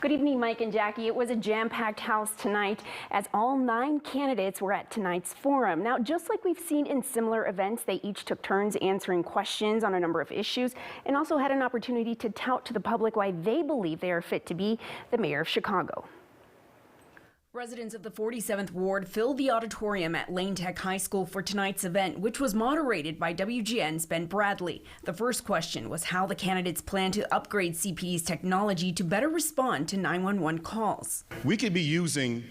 Good evening, Mike and Jackie. It was a jam-packed house tonight as all 9 candidates were at tonight's forum. Now, just like we've seen in similar events, they each took turns answering questions on a number of issues and also had an opportunity to tout to the public why they believe they are fit to be the mayor of Chicago. Residents of the 47th Ward filled the auditorium at Lane Tech High School for tonight's event, which was moderated by WGN's Ben Bradley. The first question was how the candidates plan to upgrade CPE's technology to better respond to 911 calls. We could be using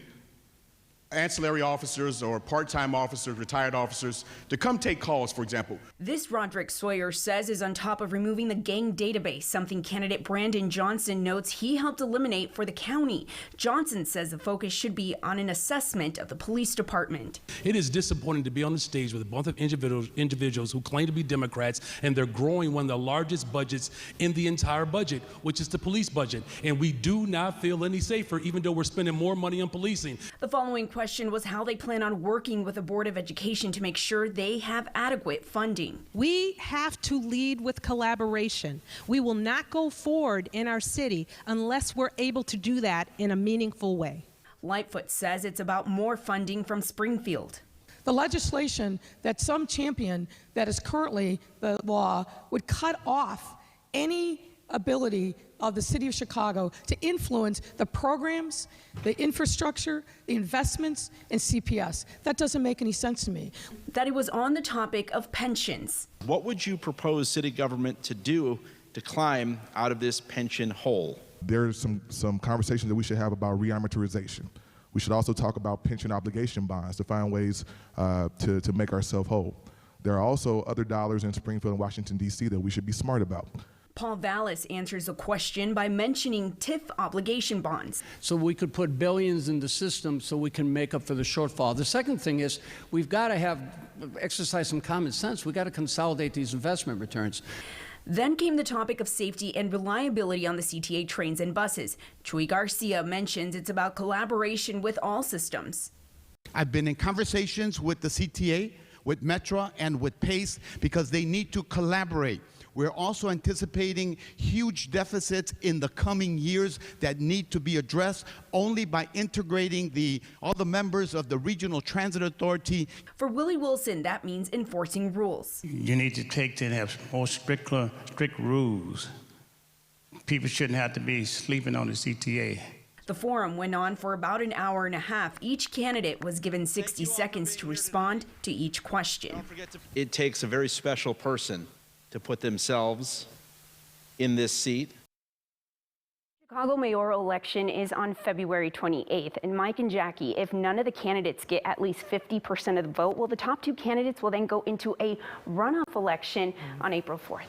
ancillary officers or part-time officers, retired officers, to come take calls, for example. This Roderick Sawyer says is on top of removing the gang database, something candidate Brandon Johnson notes he helped eliminate for the county. Johnson says the focus should be on an assessment of the police department. It is disappointing to be on the stage with a bunch of individuals who claim to be Democrats, and they're growing one of the largest budgets in the entire budget, which is the police budget. And we do not feel any safer, even though we're spending more money on policing. The following question was how they plan on working with the Board of Education to make sure they have adequate funding. We have to lead with collaboration. We will not go forward in our city unless we're able to do that in a meaningful way. Lightfoot says it's about more funding from Springfield. The legislation that some champion that is currently the law would cut off any ability of the city of Chicago to influence the programs, the infrastructure, the investments, and CPS. That doesn't make any sense to me. That it was on the topic of pensions. What would you propose city government to do to climb out of this pension hole? There's some conversations that we should have about re-amortization. We should also talk about pension obligation bonds to find ways to make ourselves whole. There are also other dollars in Springfield and Washington, D.C. that we should be smart about. Paul Vallis answers the question by mentioning TIF obligation bonds. So we could put billions in the system so we can make up for the shortfall. The second thing is we've got to exercise some common sense. We've got to consolidate these investment returns. Then came the topic of safety and reliability on the CTA trains and buses. Chuy Garcia mentions it's about collaboration with all systems. I've been in conversations with the CTA, with Metro, and with PACE because they need to collaborate. We're also anticipating huge deficits in the coming years that need to be addressed only by integrating all the members of the Regional Transit Authority. For Willie Wilson, that means enforcing rules. You need to have more strict rules. People shouldn't have to be sleeping on the CTA. The forum went on for about an hour and a half. Each candidate was given 60 seconds to respond to each question. It takes a very special person to put themselves in this seat. Chicago mayoral election is on February 28th, and Mike and Jackie, if none of the candidates get at least 50% of the vote, well, the top 2 candidates will then go into a runoff election on April 4th.